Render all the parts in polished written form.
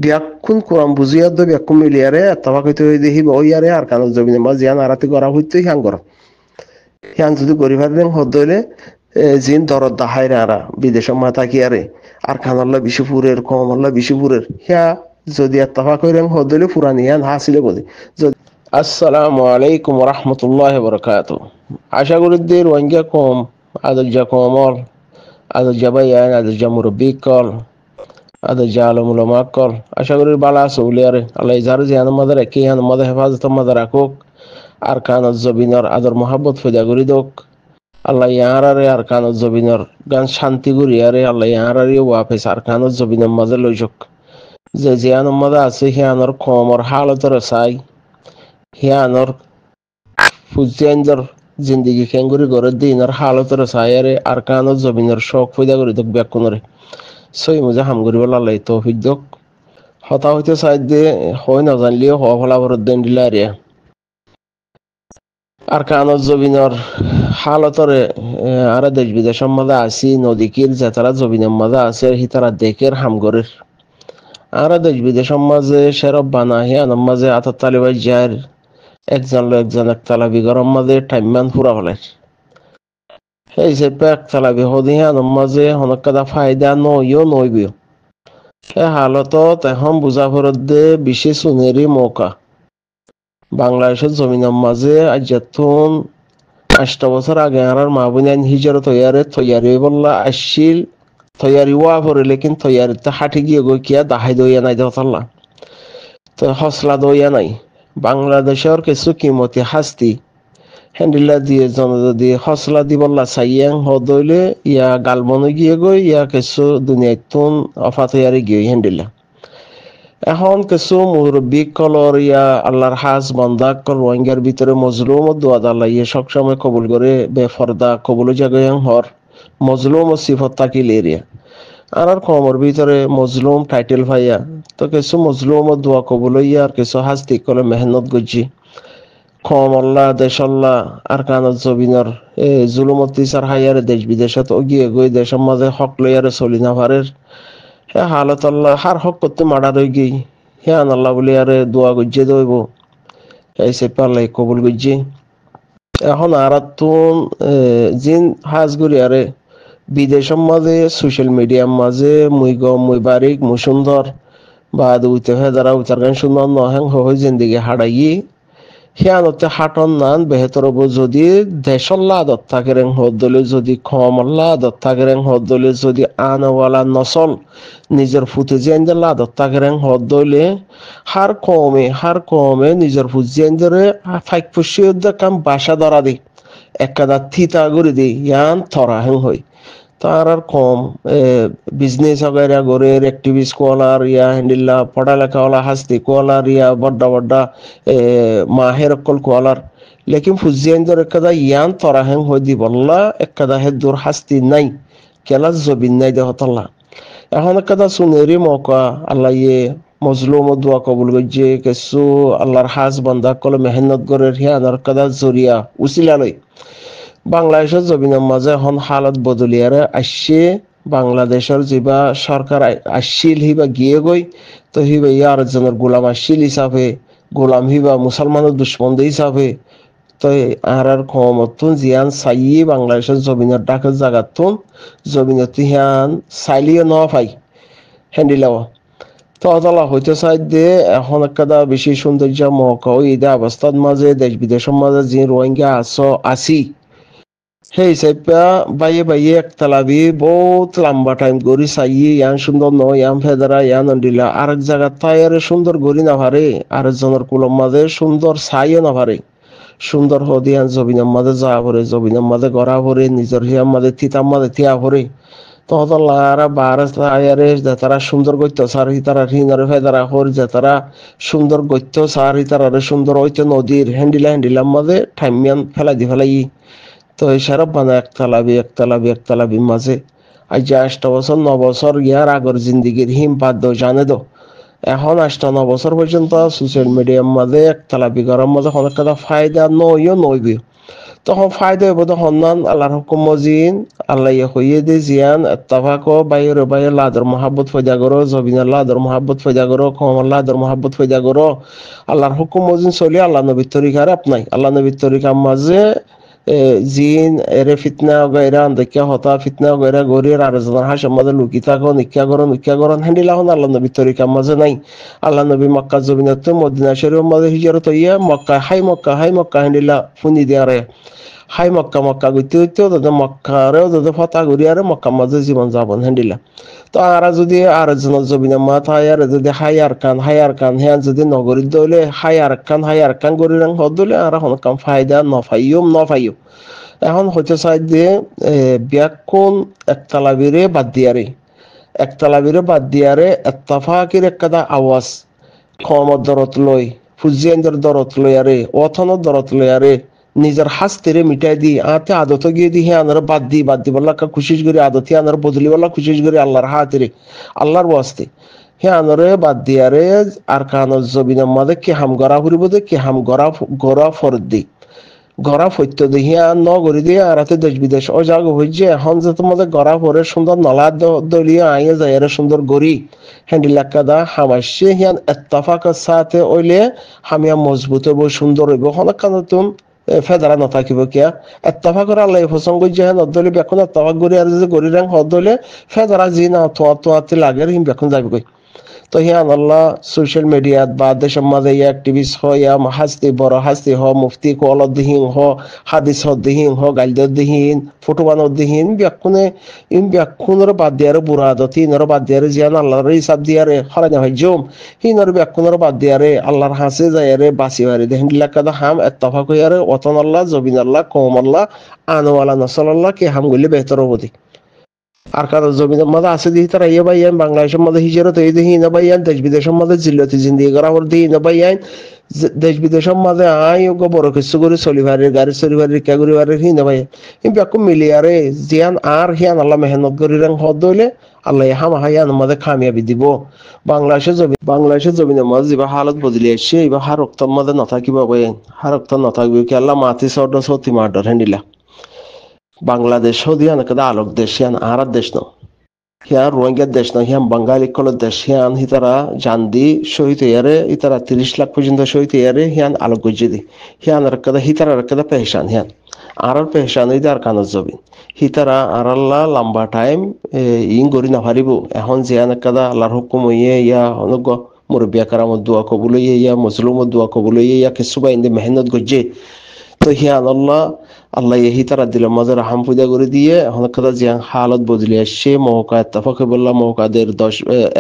বিয়াকুন কোরআন বুঝিয়া দ বিয়াকুন মিলিয়ারে তাবা কইতে দেহি ওইয়ারে আর কানো জমিনে মা জিয়ান আরাতে গড়া হইতে হিয়ান গর হিয়ান যদি গরিবার দেন হদলে জিন দরদ দাহাইরে আরা বিদেশ মা থাকি আরে আর খানাল্লা বিশুপুরের কমল্লা বিশুপুরের হিয়া যদি তাবা কইরেন হদলে পুরানি হিয়ান হাসিলে বলি। আসসালামু আলাইকুম রহমতুল্লাহ বরকাত। আশা করি দের ওয়াঙ্গা কম আদল যা কমল আদল যা বাইয়ান আদল যা মুরব্বী কল আদল যা আলমুলমা কল আশা করি বালা সৌলিয়ারে আল্লাহ যার জিয়ান মাদার একে হান মাদা হেফাজত মাদার রাখুক আর কানত জবিনর আদর মোহাব্বত ফয়দা করি দোক আল্লাহ ইয়ারারে আর কানত জবিনর গান শান্তি করিয়ারে আল্লাহ ইয়ারারে ওয়াফেস আর কানত জবিনের মাঝে লইজক যে জিয়ান মাদা আছে হিয়ানর কমর হালতর চাই হিয়ানর ফুজিয়ানজর জিন্দগি খেঙ্গুরি করে দিনর হালতর চাইয়ারে আর কানত জবিনের শখ ফয়দা করি দোক ব্যাকুনরে সই মুজে হাম করিব আল্লাহ তৌফিক দোক হতা হইতে চাই দে হয় না জানলিও হওয়া ফলা ভরত দেন দিলা আরিয়া আর কানত জবিনর হালতরে আর দেশ বিদেশের মাঝে আসি নদীকির যেতারা জবিনের মাঝে আছে হিতারা দেখের হামগরের আর দেশ বিদেশের মাঝে সেরব বানা হিয়ানোর মাঝে আতর তালিবাই যার একজন একজন একতলা বিঘরের মাঝে টাইমান ফুরা ফেলার সেই যে একতলা বিহদি হিয়ানোর মাঝে হনকাদা ফায়দা নইও নইবিও সে হালতত এখন বুঝা ফেরত দে বিশেষ সুনেরি মৌকা বাংলাদেশের জমিনের মাঝে আজাতুন 8 বছর আগে আর মা বোন হিজর তৈয়ারি বললা আসছিল তৈয়ারি ওয়া পরে লেকিন তৈয়ারিতে হাঁটি গিয়ে গই কিয়া দাহাই দইয়া নাই দেওয়াল্লা তো হসলা দইয়া নাই বাংলাদেশের কিছু কিমতি হাস্তি হ্যান্ডিলা দিয়ে জন যদি হসলা দি বললা চাইয়াং হদইলে ইয়া গালমনে গিয়ে গই ইয়া কিছু দুনিয়াতুন অফা তৈয়ারি গিয়ে হ্যান্ডিলা এখন কিছু মুরব্বী কলর ইয়া আল্লাহর হাজ বন্দা কল রোহিঙ্গার ভিতরে মজলুম দোয়া আল্লাহ ইয়ে সবসময় কবুল করে বেফরদা কবুল জাগায়াং হর মজলুম ও সিফত তাকিল এরিয়া আর কমর ভিতরে মজলুম টাইটেল ভাইয়া তো কিছু মজলুম ও দোয়া কবুল ইয়া আর কিছু হাজতি কলে মেহনত গজি কমল্লা দেশল্লা আর কানত জবিনর জুলুমতি সার হাইয়ারে দেশ বিদেশত গিয়ে গই দেশের মাঝে হক লইয়ারে চলি না পারের হালত আল্লাহ হার হক করতে মারা রয়ে গই হ্যাঁ আল্লাহ বলে আরে দোয়া গজ্জে দইব এই সে পাল্লাই কবুল গজ্জে এখন আর তুন জিন হাজ করি আরে বিদেশের মাঝে সোশ্যাল মিডিয়ার মাঝে মুই গম মুই বারিক মুই সুন্দর বা উইতে ফেদারা উইতার গান সুন্দর নহ্যাং হই জিন্দিগি হারাই হিয়ানতে হাটন নান বেহতর যদি দেশল্লা আদত থাকেন হদলে যদি খমল্লা আদত থাকেন হদলে যদি আনওয়ালা নসল নিজের ফুটে জেন্দাল্লা আদত থাকেন হদলে হার কমে নিজের ফুট জেন্দারে ফাইক ফুসিয়ে কাম বাসা ধরা দি একাদা থিতা করে দি ইয়ান থরা হেং হই তার আর কম বিজনেস वगैरह গরের অ্যাক্টিভিস্ট কোয়ালার ইয়া হ্যান্ডিল্লা পড়ালেখা ওলা হাসতি কোয়ালার ইয়া বড়া বড়া মাহের কল কোয়ালার লেকিন ফুজিয়েন্দ্র একদা ইয়ান তরাহেং হই দি বললা একদা হে দূর হাসতি নাই কেলা জবিন নাই দেহতল্লা এখন একদা সুনেরি মৌকা আল্লাহ ইয়ে মজলুম দোয়া কবুল গজ্জে কিছু আল্লাহর হাজ বান্দা কল মেহনত গরের হিয়ানর কদা জরিয়া উসিলা লই বাংলাদেশের জমিনের মাঝে এখন হালত বদলিয়ারে আসছে বাংলাদেশের যেবা সরকার আসছিল হিবা গিয়ে গই তো হিবা ইয়ার জনের গোলাম আসছিল হিসাবে গোলাম হিবা মুসলমানের দুশ্মন হিসাবে তো আর কমতুন জিয়ান চাইয়ে বাংলাদেশের জমিনের ডাকের জায়গাতুন জমিনের হিয়ান চাইলিয়ে ন পাই হ্যান্ডিলাও তো অতলা হইতে চাই দে এখন একটা বেশি সৌন্দর্য মহকা এই অবস্থার মাঝে দেশ বিদেশের মাঝে যে রোহিঙ্গা আসি সেই হিসাবে বাইয়ে একতলাবি বহুত লম্বা টাইম গড়ি চাইয়ে ইয়ান সুন্দর নয় ইয়ান ফেদারা ইয়ান দিলা আরেক জায়গা তাই আরে সুন্দর গড়ি না পারে আরেকজনের কুলম মাঝে সুন্দর চাইও না পারে সুন্দর হদিয়ান জবিনের মাঝে যা পরে জবিনের মাঝে গড়া পরে নিজের হিয়ার মাঝে থিতার মাঝে থিয়া পরে তখন লারা বারাস আয়ারে যে তারা সুন্দর গত্য সার তারা ঋণরে ফেদারা হর যে তারা সুন্দর গত্য সার তারা সুন্দর হইতে নদীর হ্যান্ডিলার মাঝে ঠাইমিয়ান ফেলাই তো এই সারা বানা একতলাবি মাঝে আজ 8 বছর 9 বছর ইয়ার আগর জিন্দিগির হিম বাদ জানে দো এখন 8-9 বছর পর্যন্ত সোশ্যাল মিডিয়ার মাঝে একতলাবি গরম মাঝে অনেক কথা ফায়দা নইও নইবি তখন ফায়দা হইব তখন নান আল্লাহর হুকুম মজিন আল্লাহ হইয়ে দে জিয়ান এত্তাফাক বাইরে বাইরে লাদর মহাব্বত ফয়দা করো জবিন আল্লাহ আদর মহাব্বত ফয়দা করো কম আল্লাহ আদর মহাব্বত ফয়দা করো আল্লাহর হুকুম মজিন চলি আল্লাহ নবীর তরিকার আপনাই আল্লাহ নবীর তরিকার মাঝে জিন এরে ফিতনা গায়রা আন্দাকিয়া হতা ফিতনা গায়রা গরির আর জনার হাসের মাঝে লুকি থাকো নিক্কা করো হ্যান্ডিলা হন আল্লাহ নবীর তরিকার মাঝে নাই আল্লাহ নবী মক্কা জবিনত মদিনা শরীফের মাঝে হিজরত হইয়া মক্কা হাই মক্কা হ্যান্ডিলা ফুনি দিয়ারে হাই মক্কা গইতে গইতে তাদের মক্কারেও তাদের ফতা ঘুরিয়ারে মক্কার মাঝে জীবন যাপন হ্যান্ডিলা তো আরা যদি আর একজনের জবিনের মাথা আর যদি হাই আর কান হ্যাঁ যদি নগরীর দলে হাই আর কান গরি রাং হদলে আর হন কাম ফায়দা নফাইও এখন হইতে চাই যে ব্যাকুন একতলাবিরে বাদ দিয়ারে এত্তাফাকির একটা আওয়াজ কমর দরত লই ফুজিয়ানদের দরত লয়ারে অথনের দরত লয়ারে নিজের হাস্তেরে মিটাই দি আতে আদত গিয়ে দি হ্যাঁ আনার বাদ দি বললা খুশিস করে আদতি আনার বদলি বললা খুশিস করে আল্লাহর হাতেরে আল্লাহর ওয়াস্তে হ্যাঁ আনারে বাদ দিয়ারে আর কানর জবিনের মাঝে কে হাম গড়া ফুরিব দে কে হাম গড়া ফরদ দি গড়া ফৈত্য দেহিয়া ন গড়ি দিয়ে আরাতে দেশ বিদেশ ও জাগ হইছে এখন যে তোমাদের গড়া পরে সুন্দর নলা দলিয়ে আইয়ে যায় সুন্দর গড়ি হ্যান্ডিলাক্কাদা হামাইছে হিয়ান এত্তাফাকের সাথে ওইলে হামিয়া মজবুত হইব সুন্দর হইব হনক কান তুমি ফেদারা নথাকিব কিয়া এত্তাফাকের আল্লাহ পছন্দ করছে হ্যাঁ নদলে বেকুন এত্তাফাক গড়ি আর যে গড়ি রাং হদলে ফেদারা যি না তোয়াতে লাগে হিম বেকুন যাবি কই তো হিয়ান আল্লাহ সোশ্যাল মিডিয়াত বা দেশের মাঝে অ্যাক্টিভিস্ট হয় বড় হাস্তি মুফতি কলত দিহিন হাদিস দিহিন গাইলদর দিহিন ফটোবানোর দিহিন ব্যাকুনের বাদ দিয়ারে বুড়া আদতি ইনর বাদ দিয়ারে জিয়ান আল্লাহর হিসাব দিয়ারে হরাইনা হয় জম হিনর ব্যাকুনের বাদ দিয়ারে আল্লাহর হাসে যায়ারে বাঁচি হারে দেহিন লাকাদা হাম এত্তাফাক হইয়ারে ওতন আল্লাহ জবিন আল্লাহ কম আল্লাহ আনোয়ালা নসল আল্লাহ কে হাম গুলি বেহতর হবদি আর কারো জমিনের মধ্যে আছে দিই তারা ইয়ে ভাইয়ান বাংলাদেশের মধ্যে হিজরত এই দিই না ভাইয়ান দেশ বিদেশের মধ্যে জিল্লতি জিন্দিগি করা ওর দিই না ভাইয়ান দেশ বিদেশের মধ্যে বড় কিছু করে চলিভারের গাড়ি চলিভারের রিক্কা করিবারের হি না ভাইয়া কিন্তু এখন মিলিয়ারে জিয়ান আর হিয়ান আল্লাহ মেহনত করি রাং হদ দইলে আল্লাহ হামা হাইয়ান মধ্যে খামিয়াবি দিব বাংলাদেশের জমিনের মধ্যে যেবা হালত বদলি আসছে এবার হার রক্তর মধ্যে নথাকিব ভাইয়ান হার রক্ত নথাকিব কি আল্লাহ মাতি সর্দ সত্যি মার্ডর হ্যান্ডিলা বাংলাদেশ হদিয়ান কেদা আলোক দেশ হিয়ান আরার দেশ ন হিয়ান রোহিঙ্গার দেশ ন হিয়ান বাঙালি কলের দেশ হিয়ান হিতারা জান্দি শহীদ হইয়ারে ইতারা 30 লাখ পর্যন্ত শহীদ হইয়ারে হিয়ান আলোক গজ্জি দি হিয়ান আর কেদা হিতারা কেদা পেহচান হিয়ান আরার পেহচান হইতে আর কানত জবিন হিতারা আরাল্লা লম্বা টাইম ইং গরি না পারিব এখন জিয়ান কেদা আল্লাহর হুকুম হইয়ে ইয়া অনুগ মুরব্বিয়া কারামত দোয়া কবুল হইয়ে ইয়া মজলুমত দোয়া কবুল হইয়ে ইয়া কিছুবা ইন্দে মেহনত গজ্জে তো হিয়ান আল্লাহ এই তারা দিল মাঝে রাহাম পূজা করে দিয়ে অনেক কথা যে হালত বদলে আসছে মৌকা এত্তাফাকে বললা মৌকাদের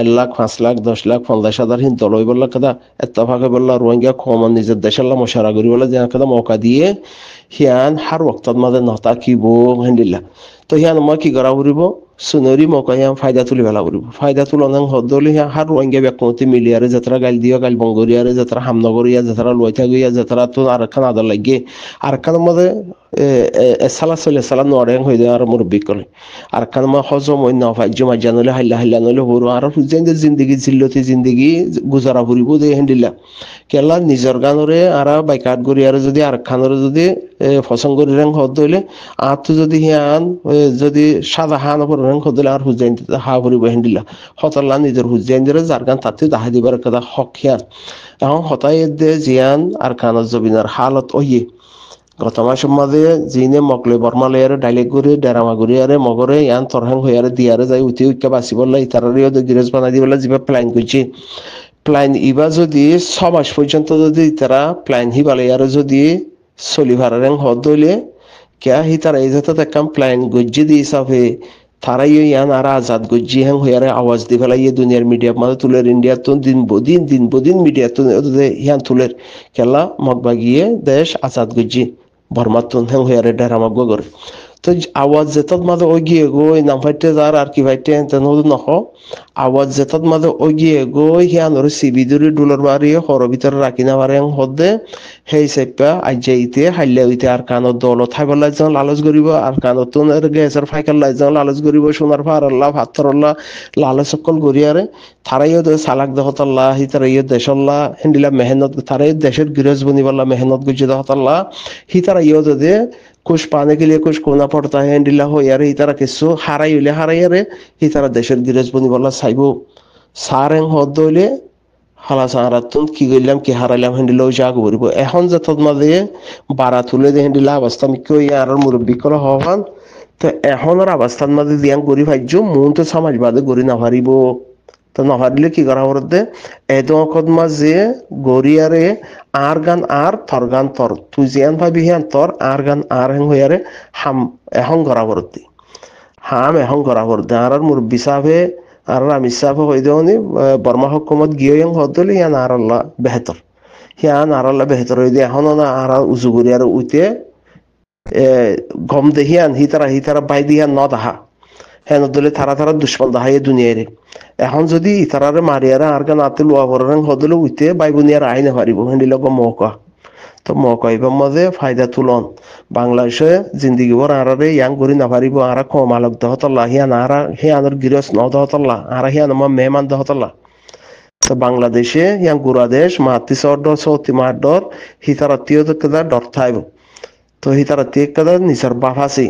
1 লাখ 5 লাখ 10 লাখ 50,000 হিন তলই বললা কথা এত্তাফাকে বললা রোহিঙ্গা কমন নিজের দেশের মশারা করি বলে যে কথা মৌকা দিয়ে হিয়ান হার ওয়াক্তত মাঝে নতা কিব হেন্দিল্লা তো হিয়ান মই কি করা করিব সুনরি মৌকা হিয়ান ফায়দা তুলি বেলা করিব ফায়দা তুলনাং হদলি হার রোহিঙ্গা ব্যক্তি মিলিয়ারে যাত্রা গাইল দিও গাইল বঙ্গরিয়ারে যাত্রা হামনগরিয়া যাত্রা লইতা গইয়া যাত্রা তো আর খান আদর লাগে আর খান মধ্যে সালা নরেং হয়ে যায় আর মুরব্বী করে আর কান মা হজম অন্য ফাইজমা জানলে হাইলা নলে হরু আর হুজেন যে জিন্দগি জিল্লতি জিন্দগি গুজারা ফুরিব দে হেন্ডিলা কেলা নিজর গানরে আর বাইকাট গরি আর যদি আর খানরে যদি ফসং করি রং হদ দইলে আর তো যদি হিয়ান যদি সাদা হান পর রং হদলে আর হুজেন হা ফুরিব হেন্ডিলা হতলা নিজের হুজেন যে যার গান তাতে দাহা দিবার কথা হক হিয়ান এখন হতাই দে জিয়ান আর কানত জবিনার হালত ওইয়ে গত মাসের মাঝে জিনে মকলে বর্মালয়ারে ডাইলেক গুড়ি ডেরামা গুড়িয়ারে মগরে ইয়ান তরহাং হইয়ারে দিয়ারে যাই উঠি উঠা বাঁচি বললা ইতারারিও গিরেজ বানাই দি বলে যিবা প্ল্যান করছি প্ল্যান ইবা যদি 6 মাস পর্যন্ত যদি তারা প্ল্যান হিবালয়ারে যদি চলিভারেং হদ দইলে কেয়া হি তারা এই যাতে একদম প্ল্যান গজ্জি দি হিসাবে তারাই ইয়ান আর আজাদ গজ্জি হ্যাং হইয়ারে আওয়াজ দি ফেলাই দুনিয়ার মিডিয়ার মাঝে তুলের ইন্ডিয়া তো দিন বদিন মিডিয়া তো হিয়ান তুলের কেলা মগবা গিয়ে দেশ আজাদ গজ্জি বর্মাতুন হ্যাং হইয়ারে ডেরামা গগর তো আওয়াজ যেত মাঝে ওই গিয়ে গো নাম ফাইটে যার আর কি ফাইটে তেন নখ আওয়াজ যেতাত মাঝে ওগিয়ে গই হিয়ানোর সিবিদুরি ডুলর বাড়িয়ে হর ভিতরে রাখি না পারে হদে সেই চেপা আজ্যা ইতে হাইলে উইতে আর কানত দল থাইবার লাইজন লালচ করিব আর কানত গ্যাসের ফাইকার লাইজন লালচ করিব সোনার ফারাল্লাহ ভাতরল্লাহ লালচ সকল গড়িয়ারে তারাইও সালাক দহতাল্লাহ হি তারাইও দেশল্লাহ হিন্দিলা মেহনত তারাই দেশের গৃহজ বনিবাল্লা মেহনত গুজি দহতাল্লাহ হি তারাইও দে कुछ पाने के लिए कुछ खोना पड़ता है इंडिला हो यार इतारा किस्सो हाराई यारे इतारा देशर गिरज बनी বলা সাইবো সারেং হদলে হালা সারাতুন কি গইলাম কি হারাইলাম হেন্ডিলো জাগ বরিব এখন যতত মাঝে বাড়া তুলে দে হেন্ডিলা অবস্থা মিকো ইয়ার মুরব্বি করা হওয়ান তো এখনের অবস্থার মাঝে দিয়াং গরি ভাইজো মন তো সমাজবাদে গরি না হারিব তো না হারিলে কি করা হরদে এদকত মাঝে গরিয়ারে আর গান আর থর গান তর তুই জিয়ান ভাবি হিয়ান তর আর গান আর হেং হইয়ারে হাম এখন করা হরদি হাম এখন করা হরদে আর মুরব্বি সাহেবে আর আমি সাহেব হই দেওনি বর্মা হকুমত গিয়ে হদলে ইয়ান আর আল্লাহ বেহতর হিয়ান আর আল্লাহ বেহতর হই দিয়ে এখন না আর উজু গরিয়ার উইতে গম দেহিয়ান হিতারা বাই দিয়ান ন দাহা হেন দলে তারা দুশ্মন দাহাই দুনিয়ারে এখন যদি ইতারারে মারিয়ারা আর গান আতে লোয়া বরাং হদলে উইতে বাইবুনিয়ার আইনে পারিব হেন্ডি লগ মৌকা তো মৌকা এবার মধ্যে ফায়দা তুলন বাংলাদেশে জিন্দিগি ভর আরারে ইয়াং করি না পারিব আরা কম আলোক দহতল্লা হিয়ান আরা হিয়ানোর গিরস ন দহতল্লা আরা হিয়ান আমার মেহমান দহতল্লা তো বাংলাদেশে ইয়াং গুড়া দেশ মাতি চর সৌতি মার ডর হিতারাত্মীয় ডর থাইব তো হিতারাত্মীয় কাদা নিচার বাপ আছে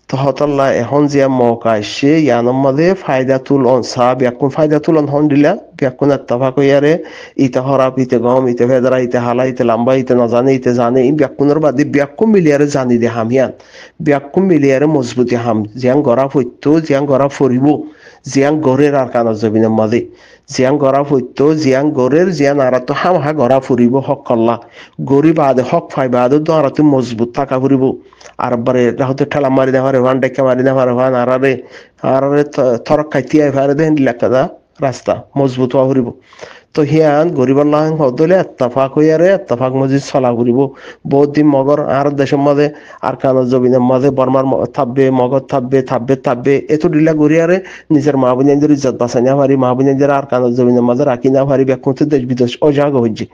তো হতল্লা এখন যে মৌকা আসছে ইয়ানোর মধ্যে ফায়দা তুলন সা ব্যাকুন ফায়দা তুলন হন দিলা ব্যাকুন এত্তাফা কইয়ারে ইতে হরাপ ইতে গম ইতে ভেদরা ইতে হালা ইতে লাম্বা ইতে নজানে ইতে জানে ই ব্যাকুনের বাদে ব্যাকুম মিলিয়ারে জানি দে হামিয়ান ব্যাকুম মিলিয়ারে মজবুতি হাম জিয়াং গড়া ফৈত্য জিয়াং গড়া ফরিব জিয়াং গড়ের আর কানত জবিনের মাঝে জিয়াং গড়া ফৈত্য জিয়াং গড়ের জিয়ান আরাতো হাম হা গড়া ফুরিব হক কল্লা গড়ি বাদে হক ফাই বাদে তো আরাতো মজবুত থাকা ফুরিব আর বারে রাহতে ঠেলা মারি না পারে ভান ডেকে মারি না পারে ভান আরারে থরক খাইতে পারে দেন লেখা রাস্তা মজবুত হওয়া ফুরিব তো হিয়ান গরিবার লাহাং হদলে এত্তাফাক হইয়ারে এত্তাফাক মসজিদ চলা ফুরিব বহুত দিন মগর আর দেশের মাঝে আর কানত জবিনের মাঝে বর্মার থাকবে মগর থাকবে এত ডিলা গড়িয়ারে নিজের মা বোনদের ইজ্জত বাঁচাই না পারি মা বোনদের আর কানত জবিনের মাঝে রাখি না পারি ব্যাকুমতে দেশ বিদেশ অজাগ হচ্ছে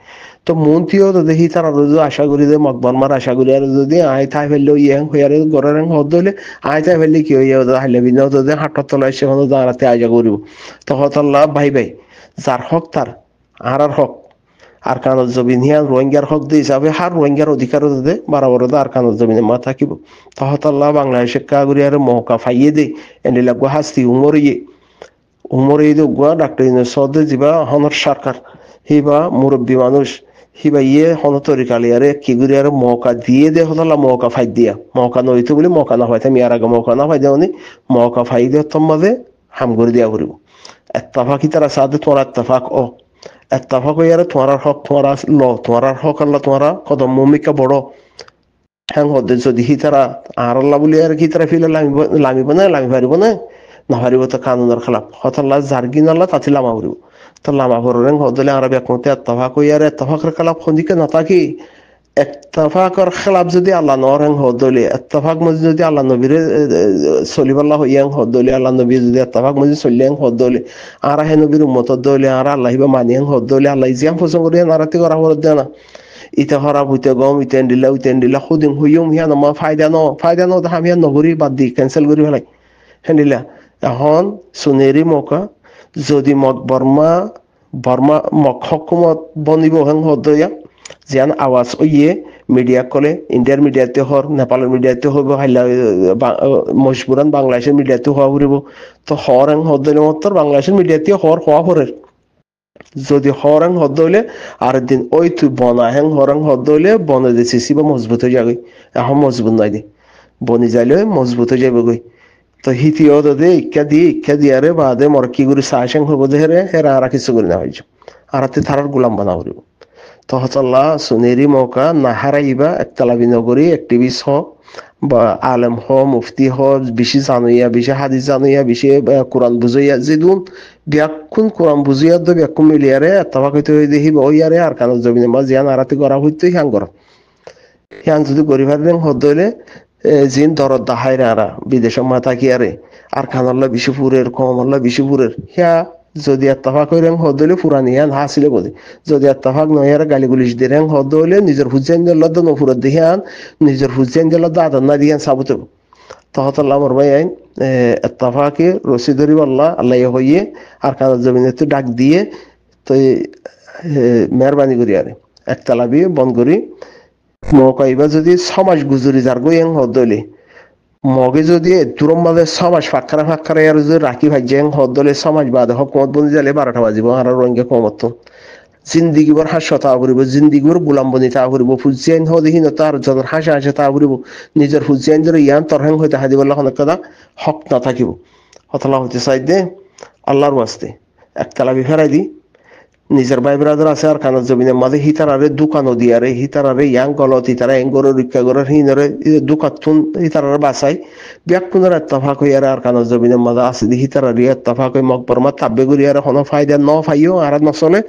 তো মন্ত্রীও তো দেখি তারা রোজ আশা করি যে মগ বর্মার আশা করি আর যদি আয় থাই ফেললে ইয়াং হইয়ারে গড়ের হদলে আয় থাই ফেললে কি হইয়া হাইলে বিনা যদি হাঁটার তলায় সেখানে দাঁড়াতে আজা করিব তো হতাল্লাহ ভাই যার হক তার আর হক আর কানত জমিন হিয়ান রোহিঙ্গার হক দিয়ে হিসাবে হার রোহিঙ্গার অধিকার দে বরাবর আর কানত জমিনে মা থাকিব তহতাল্লাহ বাংলাদেশে কাগুরিয়ারে মহকা ফাইয়ে দে এনে লাগু হাস্তি উমরে দে গুয়া ডাক্তার সদে যাবা হনর সরকার হিবা মুরব্বী মানুষ হিবা ইয়ে হন তরিকালিয়ারে কিগুরিয়ারে মহকা দিয়ে দে হতাল্লাহ মহকা ফাই দিয়া মহকা নইতো বলে মহকা না ফাইতাম ইয়ার আগে মহকা না ফাই দেওনি মহকা ফাই দে তোমাদের হাম করে দিয়া করিব এত্তাফাকি তারা সাথে তোমার এত্তাফাক এত্তাফাক ইয়ারে তোমার হক তোমার হক আল্লাহ তোমার কদম ভূমিকা বড় হ্যাঁ হদে যদি হিতারা আর আল্লাহ বলি আর হিতারা ফিলে লামিব না লামি পারিব না না পারিব তো কানুনের খেলাফ হতাল্লাহ জার্গিন আল্লাহ তাতে লামা পড়িব তো লামা পড়েন হদলে আর ব্যাকমতে এত্তাফাক ইয়ারে এত্তাফাকের খেলাফ খন্দিকে না থাকি এত্তাফাকর খেলাফ যদি আল্লাহ নরেং হদলে এত্তাফাক মজি যদি আল্লাহ নবীরে চলিবাল্লাহ হইয়াং হদলে আল্লাহ নবী যদি এত্তাফাক মজি চলিয়াং হদলে আর হে নবীর উম্মত দলে আর আল্লাহ হিবা মানিয়াং হদলে আল্লাহ জিয়াম পছন্দ করিয়া নারাতি করা হর দেয় না ইতে হরাপ হইতে গম ইতেন দিলা খুদিন হইম হিয়ান মা ফায়দা ন হামিয়ান নগরী বাদ দি ক্যান্সেল করি ফেলাই হেন্দিলা এখন সোনেরি মৌকা যদি মগ বর্মা মগ হকুমত বনিব হেং হদয়া যেন আওয়াজ ওইয়ে মিডিয়া কলে ইন্ডিয়ার মিডিয়াতে হর নেপালের মিডিয়াতে হইব হাইলা মজবুরান বাংলাদেশের মিডিয়াতে হওয়া ফুরিব তো হর এং হদলে মত বাংলাদেশের মিডিয়াতে হওয়া পরের যদি হরং হদ হইলে আর দিন ওই তুই বনা হেং হরং হদ হইলে বনে দিছিস বা মজবুত হয়ে যাবে এখন মজবুত নাই দে বনি যাইলে মজবুত হয়ে যাবে গই তো হিতিও দে ইচ্ছা দিয়ারে বাদে মর কি করে সাহসেং হব দেহেরে হেরা আর কিছু করে না হয়েছে আর তারার গোলাম বানা করিব তো হতাল্লাহ সুনেরি মৌকা না হারাইবা একতলাবি নগরী অ্যাক্টিভিস্ট হ বা আলেম হ মুফতি হ বেশি জানুইয়া বেশি হাদিস জানুইয়া বেশি কোরআন বুঝাইয়া যেদুন ব্যাকুন কোরআন বুঝিয়া তো ব্যাকুন মিলিয়ারে এতবা কইতে হই দেখি ওইয়ারে আর কানো জমিনে মা জিয়ান আরাতে করা হইতে হ্যাং করা হ্যাং যদি গরিবার দেন হদলে জিন দরদ দাহাইরা আরা বিদেশ মা থাকি আরে আর খানাল্লা বিশুপুরের কমল্লা বিশুপুরের হ্যাঁ যদি এত্তাফাক হইরেন হদ হইলে পুরানিয়ান হাসিলে বলে যদি এত্তাফাক নয়ার গালি গুলিশ দিরেন হদ হইলে নিজের হুজ্জেন জল্লাদ নফুরত দিহান নিজের হুজ্জেন জল্লাদ আদর না দিয়ান সাবুত তহতাল্লাহ মরবাই আইন এত্তাফাকে রসি ধরি আল্লাহ আল্লাহ হইয়ে আর কাজ জমিনে তো ডাক দিয়ে তো মেহরবানি করি আরে একতলাবি বন করি মকাইবা যদি সমাজ গুজরি যার গইং হদলে মগে যদি তুরম মাঝে সমাজ ফাঁকরা আর যদি রাখি ভাজ্যেং হদলে সমাজ বাদে হকমত বন্দি যালে 12টা বাজিব আর রঙ্গে কমত জিন্দিগি বর হাস্য তা করিব জিন্দিগি বর গোলাম বনি তা করিব ফুজিয়াইন হদিহীন তার যখন হাসা হাসে তা করিব নিজের ফুজিয়াইন ধরে ইয়ান তরহেং হইতে হাদি বললা অনেক কথা হক না থাকিব হতলা হইতে চাই দে আল্লাহর ওয়াস্তে একতলা ফেরাই দি নিজের ভাই ব্রাদার আছে আর কানের জমিনের মাঝে হিতারারে দোকানও দিয়ারে হিতারারে ইয়াং গলত হিতারা এঙ্গরে রক্ষা করে হিনরে দোকান হিতারারে বাঁচাই ব্যাকুনের এত্তফাক হইয়ারে আর কানের জমিনের মাঝে আছে দি হিতারারি এত্তফাক হই মকবরমা তাব্বে করিয়ারে কোনো ফায়দা ন ফাইও আর নচলে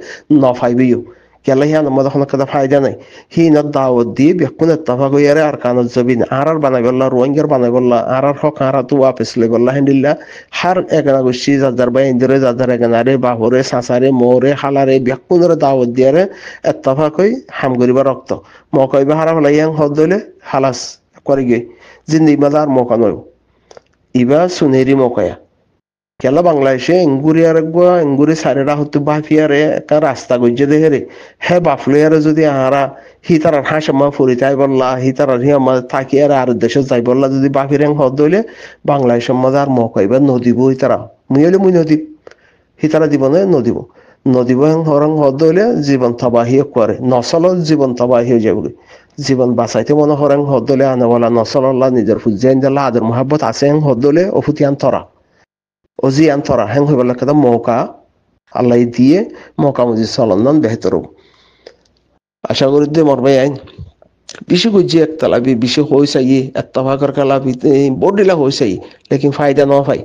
ন ফাইবেও কেলা হিয়ান মধ্যে কোনো কথা ফায়দা নাই হিনত দাওয়াত দিয়ে ব্যাকুন এত্তফাক হইয়ারে আর কানের জমিন আর বানাই বললা রোহিঙ্গার বানাই বললা আর হক আর তো ওয়াপেস লে বললা হেন্ডিল্লা হার এগানা গোষ্ঠী যার বাই ইন্দরে যার এগানারে বাহরে সাঁচারে মোরে হালারে ব্যাকুনের দাওয়াত দিয়ারে এত্তফাক হই হাম করিবা রক্ত মকইবা হারা ফেলাইয়াং হদ দইলে হালাস করে গে জিন্দিগি মাদা আর মকা নয় ইবা সুনেরি মকয়া কেলা বাংলাদেশে এঙ্গুরি সারেরা হতে বাফিয়ারে একটা রাস্তা গজ্জে দেখে রে হ্যাঁ বাফলিয়ারে যদি আহারা হিতার হাঁসামা ফুরিতাই বললা হিতার হিয়ামা থাকি আর দেশে যাই বললা যদি বাফির হদ দইলে বাংলাদেশের মধ্যে আর মকাইবা নদীব হিতারা মুই হইলে মুই নদী হিতারা দিব না নদীব নদীব হরং হদ দইলে জীবন তবাহি করে নচল জীবন তবাহি হয়ে যাবে জীবন বাঁচাইতে মনে হরং হদ দইলে আনে বলা নচল্লাহ নিজের ফুজাইন দিল্লা আদর মহাব্বত আছে হদ দইলে অফুতিয়ান তরা অজি আন্তরা হ্যাং হইবার কথা মৌকা আল্লাহ দিয়ে মৌকা মজি চলন বেহতর আশা করি দে মরবাই আইন বেশি গুজি একতলা বেশি হয়ে চাই এত্তফাকর খেলা বডিলা হয়ে চাই লেকিন ফায়দা ন পাই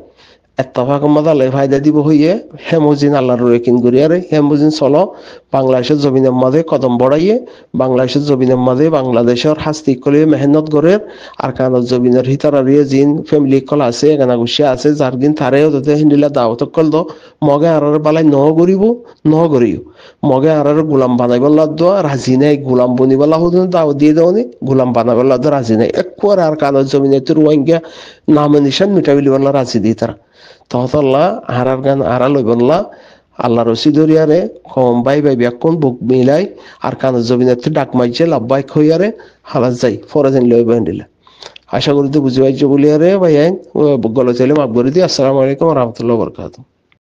এত্তফাক মজালে ফায়দা দিব হইয়ে হেমুজিন আল্লাহর রেকিন করিয়ারে হেমুজিন চলো বাংলাদেশের জমিনের মাঝে কদম বড়াইয়ে বাংলাদেশের জমিনের মাঝে বাংলাদেশের হাস্তিক কলিয়ে মেহনত করে আর কানত জমিনের হিতারিয়ে জিন ফ্যামিলি কল আছে এখানা গুছিয়ে আছে যার দিন তারেও যাতে হিন্দিলা দাওয়াত কল দো মগে আর বালাই ন করিব ন করিও মগে আর গোলাম বানাইব লাদ রাজি নাই গোলাম বনিব লাহুদ দাওয়াত দিয়ে দেওনি গোলাম বানাইব লাদ রাজি নাই একবার আর কানত জমিনে তো রোহিঙ্গা নাম নিশান মিটাবিলি বললা রাজি দিয়ে তারা তহতল্লা হারার গান হারা লইবল্লা আল্লাহ রসি ধরিয়ারে কম বাই ব্যাকুন বুক মিলাই আর কানের জমিনাতে ডাক মাইছে লাভবাই খইয়ারে হালাস যাই ফরাজিন লই বান্ডিলা আশা করি তো বুঝি পাইছো বলিয়ারে ভাই আইন গলে চাইলে মাফ করে দিই। আসসালামু আলাইকুম ওয়া রাহমাতুল্লাহি ওয়া বারাকাতুহু।